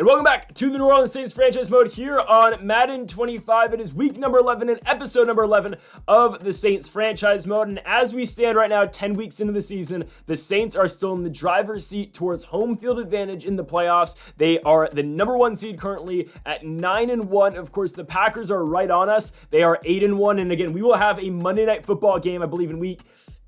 And welcome back to the New Orleans Saints franchise mode here on Madden 25. It is week number 11 and episode number 11 of the Saints franchise mode. And as we stand right now, 10 weeks into the season, the Saints are still in the driver's seat towards home field advantage in the playoffs. They are the number one seed currently at 9-1. Of course, the Packers are right on us. They are 8-1. And again, we will have a Monday Night Football game, I believe, in week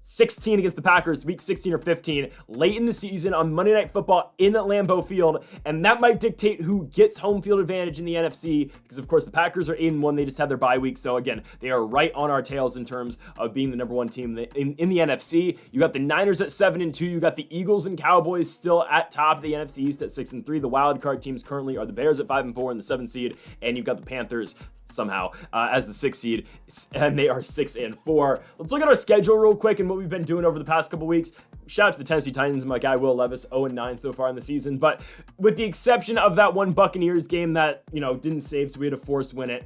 16 against the Packers, week 16 or 15, late in the season on Monday Night Football in at Lambeau Field, and that might dictate who gets home field advantage in the NFC, because of course the Packers are 8-1, they just had their bye week, so again, they are right on our tails in terms of being the number one team in the NFC. You got the Niners at 7-2, you got the Eagles and Cowboys still at top of the NFC East at 6-3, the wild card teams currently are the Bears at 5-4 and the 7th seed, and you've got the Panthers somehow as the 6th seed, and they are 6-4. Let's look at our schedule real quick and what we've been doing over the past couple weeks. Shout out to the Tennessee Titans and my guy Will Levis, 0-9 so far in the season, but with the exception of that one Buccaneers game that, didn't save, so we had to force win it.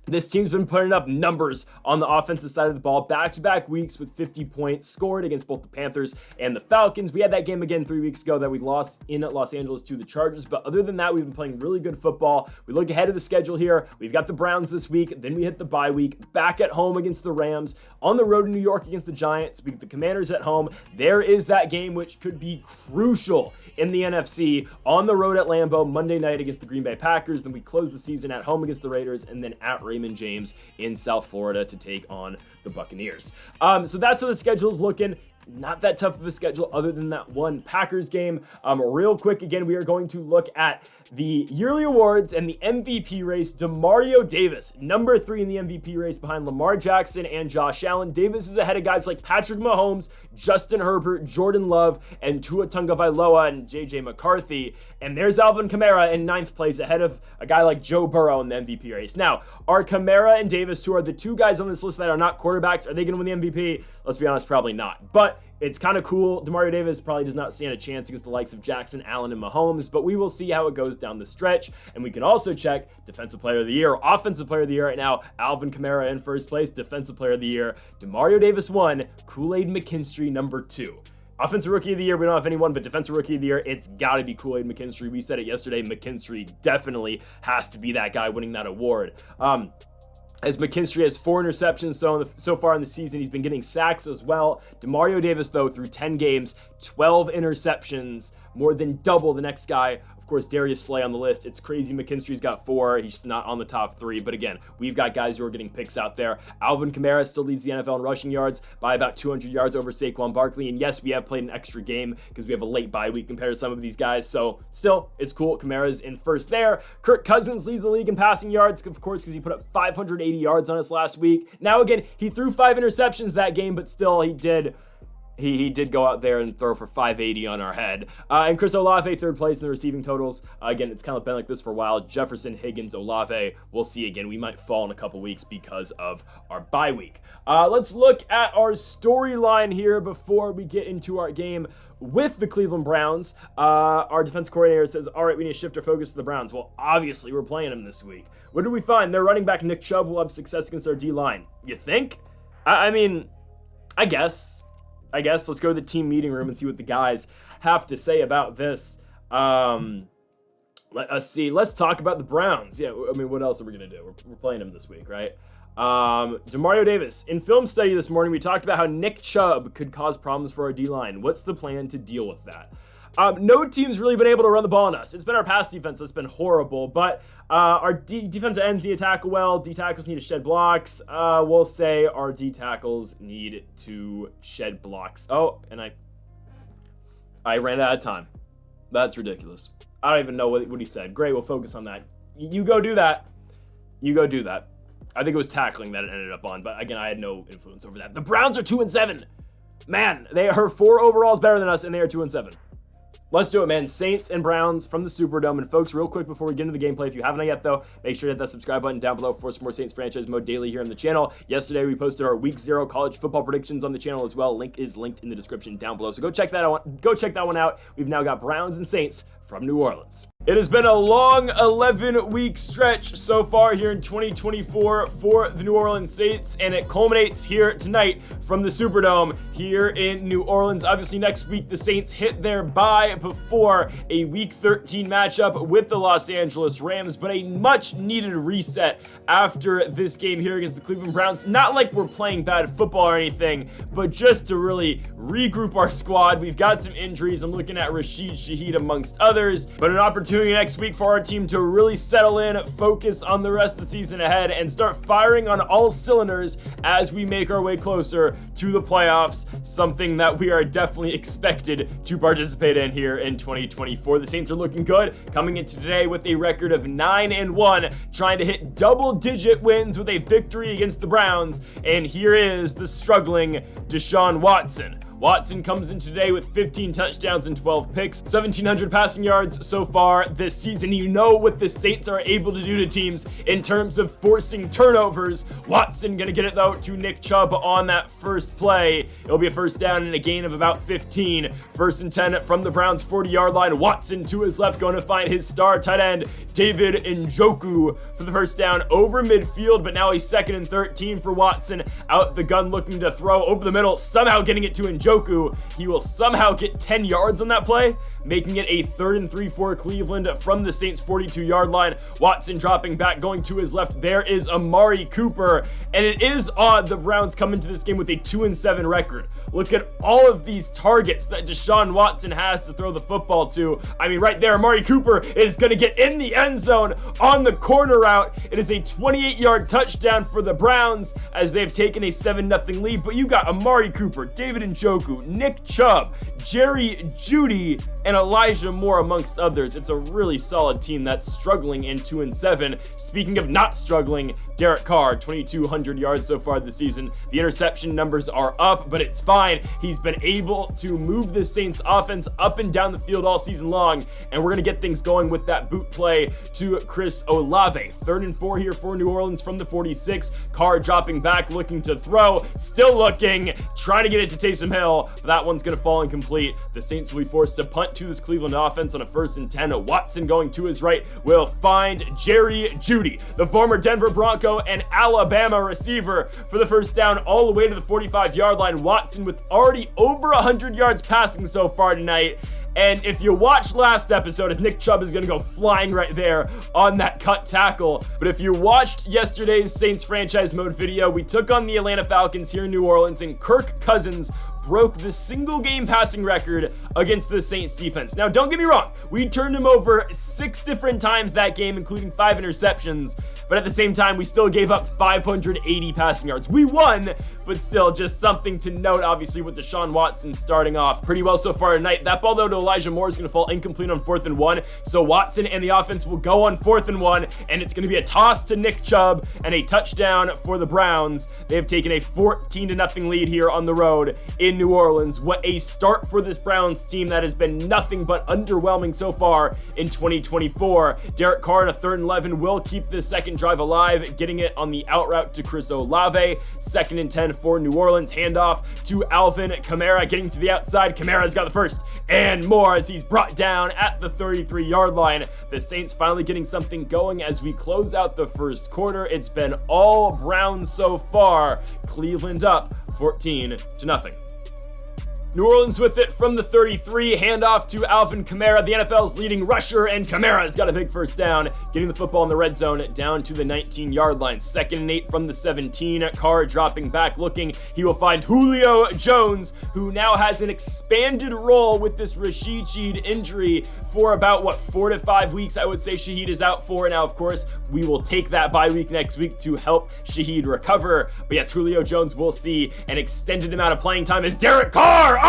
This team's been putting up numbers on the offensive side of the ball, back-to-back weeks with 50 points scored against both the Panthers and the Falcons. We had that game again 3 weeks ago that we lost in Los Angeles to the Chargers, but other than that, we've been playing really good football. We look ahead of the schedule here. We've got the Browns this week, then we hit the bye week, back at home against the Rams, on the road in New York against the Giants, we get the Commanders at home. There is that game which could be crucial in the NFC, on the road at Lambeau, Monday night against the Green Bay Packers, then we close the season at home against the Raiders, and then at Raymond James in South Florida to take on the Buccaneers. So that's how the schedule is looking. Not that tough of a schedule other than that one Packers game. Real quick, again, we are going to look at the yearly awards and the MVP race. Demario Davis, number 3 in the MVP race behind Lamar Jackson and Josh Allen. Davis is ahead of guys like Patrick Mahomes, Justin Herbert, Jordan Love, and Tua Tagovailoa and JJ McCarthy. And there's Alvin Kamara in 9th place ahead of a guy like Joe Burrow in the MVP race. Now, are Kamara and Davis, who are the two guys on this list that are not quarterbacks, are they going to win the MVP? Let's be honest, probably not. But it's kind of cool. Demario Davis probably does not stand a chance against the likes of Jackson, Allen, and Mahomes, but we will see how it goes down the stretch. And we can also check Defensive Player of the Year, Offensive Player of the Year right now. Alvin Kamara in first place, Defensive Player of the Year. Demario Davis 1, Kool-Aid McKinstry number 2. Offensive Rookie of the Year, we don't have anyone, but Defensive Rookie of the Year, it's got to be Kool-Aid McKinstry. We said it yesterday, McKinstry definitely has to be that guy winning that award. As McKinstry has 4 interceptions so far in the season. He's been getting sacks as well. Demario Davis, though, through 10 games, 12 interceptions, more than double the next guy. Of course, Darius Slay on the list. It's crazy. McKinstry's got 4. He's not on the top 3. But again, we've got guys who are getting picks out there. Alvin Kamara still leads the NFL in rushing yards by about 200 yards over Saquon Barkley. And yes, we have played an extra game because we have a late bye week compared to some of these guys. So still, it's cool. Kamara's in first there. Kirk Cousins leads the league in passing yards, of course, because he put up 580 yards on us last week. Now, again, he threw 5 interceptions that game, but still, he did go out there and throw for 580 on our head. And Chris Olave, 3rd place in the receiving totals. Again, it's kind of been like this for a while. Jefferson, Higgins, Olave. We'll see again. We might fall in a couple weeks because of our bye week. Let's look at our storyline here before we get into our game with the Cleveland Browns. Our defense coordinator says, all right, we need to shift our focus to the Browns. Well, obviously, we're playing them this week. What did we find? Their running back, Nick Chubb, will have success against our D-line. You think? I mean, I guess let's go to the team meeting room and see what the guys have to say about this. Let us see. Let's talk about the Browns. Yeah, I mean, what else are we going to do? We're playing them this week, right? Demario Davis. In film study this morning, we talked about how Nick Chubb could cause problems for our D-line. What's the plan to deal with that? No team's really been able to run the ball on us. It's been our pass defense that's been horrible, but our defensive ends need to tackle well. D-tackles need to shed blocks. We'll say our D-tackles need to shed blocks. Oh, and I ran out of time. That's ridiculous. I don't even know what he said. Great, we'll focus on that. You go do that. You go do that. I think it was tackling that it ended up on, but again, I had no influence over that. The Browns are 2-7. Man, they are 4 overalls better than us, and they are 2-7. Let's do it, man. Saints and Browns from the Superdome. And folks, real quick before we get into the gameplay, if you haven't yet, though, make sure to hit that subscribe button down below for some more Saints franchise mode daily here on the channel. Yesterday, we posted our Week 0 college football predictions on the channel as well. Link is linked in the description down below. So go check that out. We've now got Browns and Saints from New Orleans. It has been a long 11-week stretch so far here in 2024 for the New Orleans Saints, and it culminates here tonight from the Superdome here in New Orleans. Obviously, next week, the Saints hit their bye before a Week 13 matchup with the Los Angeles Rams, but a much-needed reset after this game here against the Cleveland Browns. Not like we're playing bad football or anything, but just to really regroup our squad. We've got some injuries. I'm looking at Rashid Shaheed amongst others, but an opportunity next week for our team to really settle in, focus on the rest of the season ahead, and start firing on all cylinders as we make our way closer to the playoffs, something that we are definitely expected to participate in here in 2024. The Saints are looking good, coming into today with a record of 9-1, trying to hit double-digit wins with a victory against the Browns, and here is the struggling Deshaun Watson. Watson comes in today with 15 touchdowns and 12 picks, 1,700 passing yards so far this season. You know what the Saints are able to do to teams in terms of forcing turnovers. Watson gonna get it though to Nick Chubb on that first play. It'll be a first down and a gain of about 15. First and 10 from the Browns 40-yard line. Watson to his left, going to find his star tight end, David Njoku, for the first down over midfield, but now he's 2nd and 13 for Watson. Out the gun looking to throw over the middle, somehow getting it to Njoku. He will somehow get 10 yards on that play, making it a 3rd and 3 for Cleveland from the Saints 42-yard line. Watson dropping back, going to his left. There is Amari Cooper, and it is odd the Browns come into this game with a 2-7 record. Look at all of these targets that Deshaun Watson has to throw the football to. I mean, right there, Amari Cooper is going to get in the end zone on the corner route. It is a 28-yard touchdown for the Browns as they've taken a 7-0 lead, but you got Amari Cooper, David Njoku, Nick Chubb, Jerry Jeudy, and Elijah Moore amongst others. It's a really solid team that's struggling in 2-7. Speaking of not struggling, Derek Carr, 2,200 yards so far this season. The interception numbers are up, but it's fine. He's been able to move the Saints offense up and down the field all season long, and we're going to get things going with that boot play to Chris Olave. 3rd and 4 here for New Orleans from the 46. Carr dropping back, looking to throw, still looking, trying to get it to Taysom Hill, but that one's going to fall incomplete. The Saints will be forced to punt to this Cleveland offense on a 1st and 10. Watson going to his right will find Jerry Jeudy, the former Denver Bronco and Alabama receiver, for the first down all the way to the 45-yard line. Watson with already over 100 yards passing so far tonight. And if you watched last episode, as Nick Chubb is going to go flying right there on that cut tackle. But if you watched yesterday's Saints franchise mode video, we took on the Atlanta Falcons here in New Orleans, and Kirk Cousins broke the single game passing record against the Saints defense. Now, don't get me wrong, we turned him over 6 different times that game, including 5 interceptions, but at the same time, we still gave up 580 passing yards. We won, but still just something to note, obviously, with Deshaun Watson starting off pretty well so far tonight. That ball, though, to Elijah Moore is going to fall incomplete on 4th and 1, so Watson and the offense will go on 4th and 1, and it's going to be a toss to Nick Chubb and a touchdown for the Browns. They have taken a 14-0 lead here on the road in New Orleans. What a start for this Browns team that has been nothing but underwhelming so far in 2024. Derek Carr in a 3rd and 11 will keep this second drive alive, getting it on the out route to Chris Olave. 2nd and 10 for New Orleans. Handoff to Alvin Kamara, getting to the outside. Kamara's got the first and more as he's brought down at the 33-yard line. The Saints finally getting something going as we close out the first quarter. It's been all Browns so far. Cleveland up 14-0. New Orleans with it from the 33, handoff to Alvin Kamara, the NFL's leading rusher, and Kamara's got a big first down, getting the football in the red zone down to the 19-yard line. 2nd and 8 from the 17, Carr dropping back, looking, he will find Julio Jones, who now has an expanded role with this Rashid Shaheed injury for about, 4 to 5 weeks, I would say Shaheed is out for. Now, of course, we will take that bye week next week to help Shaheed recover, but yes, Julio Jones will see an extended amount of playing time as Derek Carr,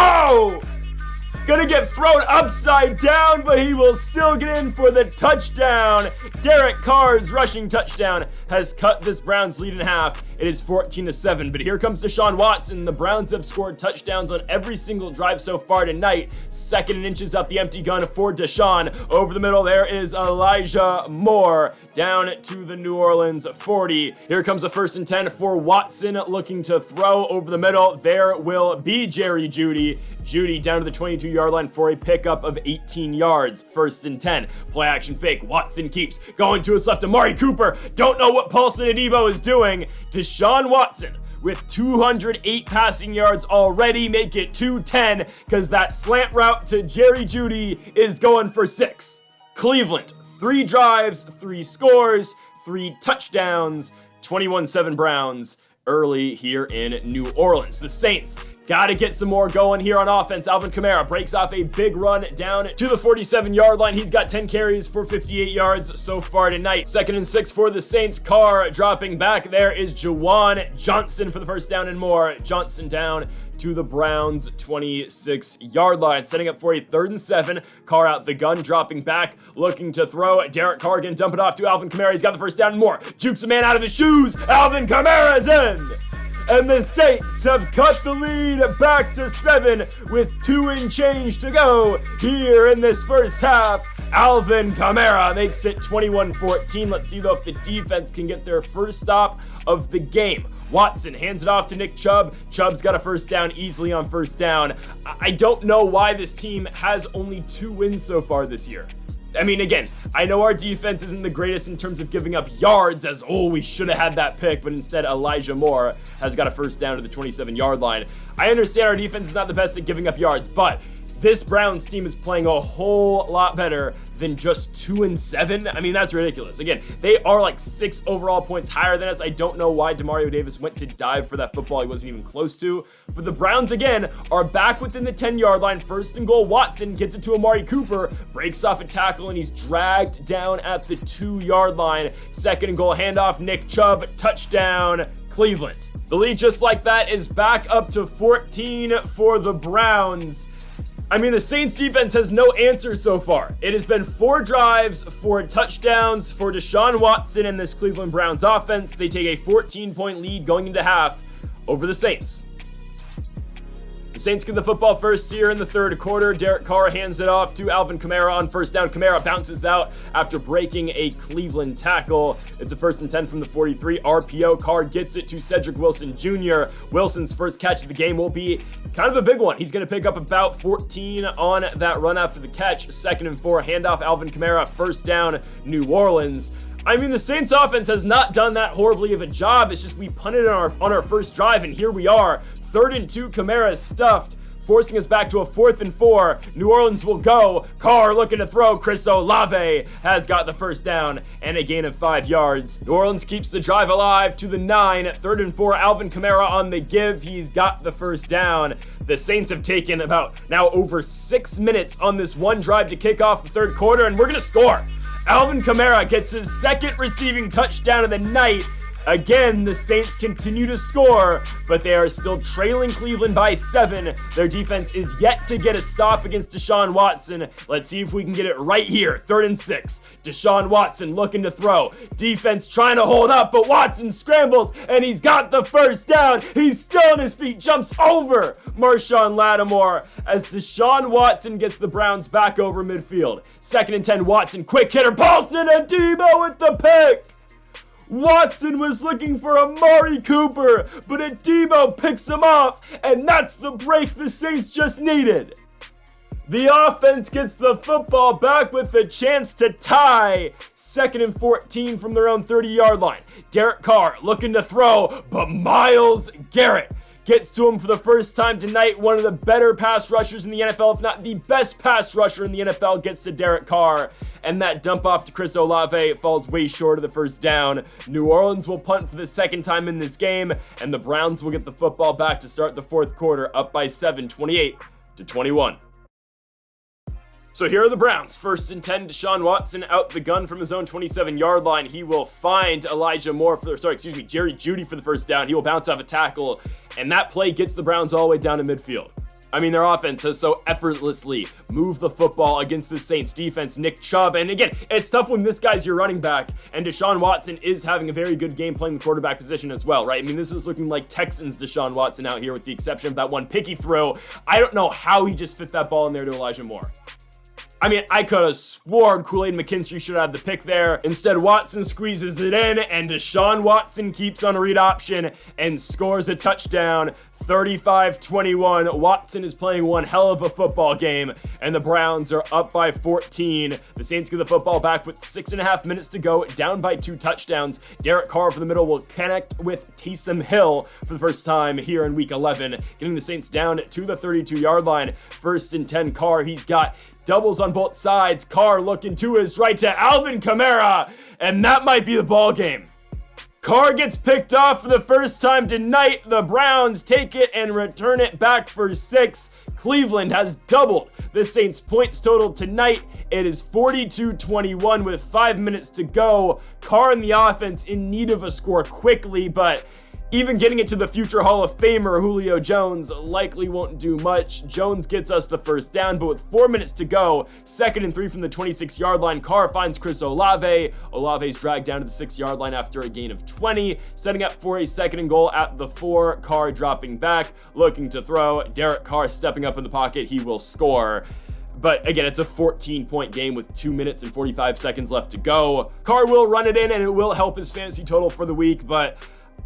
gonna get thrown upside down, but he will still get in for the touchdown. Derek Carr's rushing touchdown has cut this Browns lead in half. It is 14-7, but here comes Deshaun Watson. The Browns have scored touchdowns on every single drive so far tonight. 2nd and inches out the empty gun for Deshaun. Over the middle, there is Elijah Moore down to the New Orleans 40. Here comes a 1st and 10 for Watson, looking to throw over the middle. There will be Jerry Jeudy Jeudy down to the 22-yard line for a pickup of 18 yards. 1st and 10. Play action fake. Watson keeps going to his left. Amari Cooper. Don't know what Paulson Adebo is doing. Deshaun Watson with 208 passing yards already, make it 210 because that slant route to Jerry Jeudy is going for 6. Cleveland, 3 drives, 3 scores, 3 touchdowns, 21-7 Browns early here in New Orleans. The Saints got to get some more going here on offense. Alvin Kamara breaks off a big run down to the 47-yard line. He's got 10 carries for 58 yards so far tonight. 2nd and 6 for the Saints. Carr dropping back. There is Juwan Johnson for the first down and more. Johnson down to the Browns 26-yard line, setting up for a 3rd and 7. Carr out the gun, dropping back, looking to throw. Derek Carr again, dump it off to Alvin Kamara. He's got the first down and more. Jukes a man out of his shoes. Alvin Kamara's in. And the Saints have cut the lead back to 7 with 2 and change to go here in this first half. Alvin Kamara makes it 21-14. Let's see, though, if the defense can get their first stop of the game. Watson hands it off to Nick Chubb. Chubb's got a first down easily on 1st down. I don't know why this team has only 2 wins so far this year. I mean, again, I know our defense isn't the greatest in terms of giving up yards, as, we should have had that pick, but instead Elijah Moore has got a first down to the 27-yard line. I understand our defense is not the best at giving up yards, but this Browns team is playing a whole lot better than just 2 and 7. I mean, that's ridiculous. Again, they are like 6 overall points higher than us. I don't know why Demario Davis went to dive for that football he wasn't even close to. But the Browns, again, are back within the 10-yard line. 1st and goal. Watson gets it to Amari Cooper, breaks off a tackle, and he's dragged down at the 2-yard line. 2nd and goal. Handoff. Nick Chubb. Touchdown. Cleveland. The lead, just like that, is back up to 14 for the Browns. I mean, the Saints defense has no answers so far. It has been 4 drives, 4 touchdowns for Deshaun Watson and this Cleveland Browns offense. They take a 14-point lead going into half over the Saints. The Saints get the football first here in the 3rd quarter. Derek Carr hands it off to Alvin Kamara on 1st down. Kamara bounces out after breaking a Cleveland tackle. It's a 1st and 10 from the 43. RPO. Carr gets it to Cedric Wilson Jr. Wilson's first catch of the game will be kind of a big one. He's going to pick up about 14 on that run after the catch. 2nd and 4. Handoff Alvin Kamara. 1st down, New Orleans. I mean, the Saints offense has not done that horribly of a job. It's just we punted on our first drive, and here we are. 3rd and 2, Kamara is stuffed, forcing us back to a 4th and 4. New Orleans will go. Carr looking to throw. Chris Olave has got the first down and a gain of 5 yards. New Orleans keeps the drive alive to the 9. 3rd and 4, Alvin Kamara on the give. He's got the first down. The Saints have taken about now over 6 minutes on this one drive to kick off the 3rd quarter, and we're going to score. Alvin Kamara gets his 2nd receiving touchdown of the night. Again, the Saints continue to score, but they are still trailing Cleveland by 7. Their defense is yet to get a stop against Deshaun Watson. Let's see if we can get it right here. 3rd and 6. Deshaun Watson looking to throw. Defense trying to hold up, but Watson scrambles, and he's got the first down. He's still on his feet, jumps over Marshawn Lattimore as Deshaun Watson gets the Browns back over midfield. 2nd and 10, Watson, quick hitter, Paulson Adebo with the pick. Watson was looking for Amari Cooper, but Adebo picks him off, and that's the break the Saints just needed. The offense gets the football back with a chance to tie. 2nd and 14 from their own 30-yard line. Derek Carr looking to throw, but Myles Garrett gets to him for the first time tonight. One of the better pass rushers in the NFL, if not the best pass rusher in the NFL, gets to Derek Carr. And that dump off to Chris Olave falls way short of the first down. New Orleans will punt for the 2nd time in this game, and the Browns will get the football back to start the 4th quarter, up by 7, 28-21. So here are the Browns. 1st and 10, Deshaun Watson out the gun from his own 27-yard line. He will find Jerry Jeudy for the first down. He will bounce off a tackle, and that play gets the Browns all the way down to midfield. I mean, their offense has so effortlessly moved the football against the Saints defense. Nick Chubb, and again, it's tough when this guy's your running back, and Deshaun Watson is having a very good game playing the quarterback position as well, right? I mean, this is looking like Texans Deshaun Watson out here with the exception of that one picky throw. I don't know how he just fit that ball in there to Elijah Moore. I mean, I could have sworn Kool-Aid McKinstry should have had the pick there. Instead, Watson squeezes it in, and Deshaun Watson keeps on read option and scores a touchdown. 35-21. Watson is playing one hell of a football game, and the Browns are up by 14. The Saints get the football back with 6.5 minutes to go, down by 2 touchdowns. Derek Carr for the middle will connect with Taysom Hill for the first time here in Week 11, getting the Saints down to the 32-yard line. 1st and 10, Carr. He's got doubles on both sides. Carr looking to his right to Alvin Kamara, and that might be the ball game. Carr gets picked off for the first time tonight. The Browns take it and return it back for 6. Cleveland has doubled the Saints' points total tonight. It is 42-21 with 5 minutes to go. Carr in the offense in need of a score quickly, but even getting it to the future Hall of Famer Julio Jones likely won't do much. Jones gets us the first down, but with 4 minutes to go, 2nd and 3 from the 26-yard line, Carr finds Chris Olave. Olave's dragged down to the 6-yard line after a gain of 20, setting up for a 2nd and goal at the 4. Carr dropping back, looking to throw. Derek Carr stepping up in the pocket. He will score. But again, it's a 14-point game with 2 minutes and 45 seconds left to go. Carr will run it in, and it will help his fantasy total for the week, but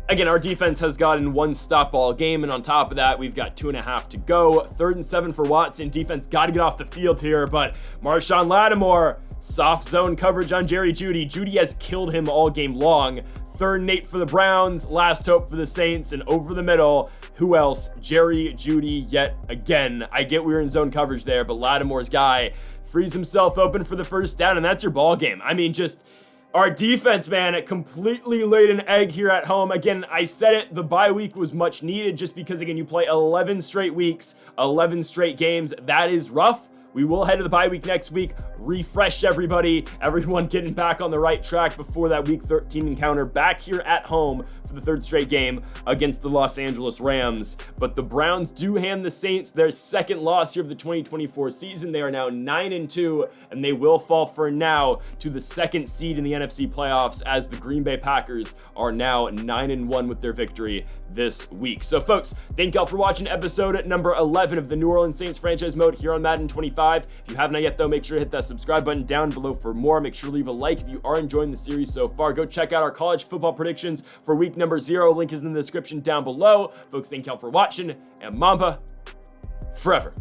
again, our defense has gotten 1 stop all game, and on top of that, we've got 2.5 to go. 3rd and 7 for Watson. Defense got to get off the field here, but Marshawn Lattimore, soft zone coverage on Jerry Jeudy. Jeudy has killed him all game long. 3rd and 8 for the Browns. Last hope for the Saints, and over the middle, who else? Jerry Jeudy yet again. I get we were in zone coverage there, but Lattimore's guy frees himself open for the first down, and that's your ball game. I mean, just our defense, man, it completely laid an egg here at home. Again, I said it, the bye week was much needed just because, again, you play 11 straight weeks, 11 straight games. That is rough. We will head to the bye week next week, refresh everyone getting back on the right track before that week 13 encounter back here at home for the 3rd straight game against the Los Angeles Rams. But the Browns do hand the Saints their 2nd loss here of the 2024 season. They are now 9-2, and they will fall for now to the 2nd seed in the NFC playoffs as the Green Bay Packers are now 9-1 with their victory this week. So folks, thank y'all for watching episode number 11 of the New Orleans Saints franchise mode here on Madden 25. If you have not yet though, make sure to hit that subscribe button down below for more. Make sure to leave a like if you are enjoying the series so far. Go check out our college football predictions for week number 0. Link is in the description down below. Folks, thank y'all for watching, and Mamba forever.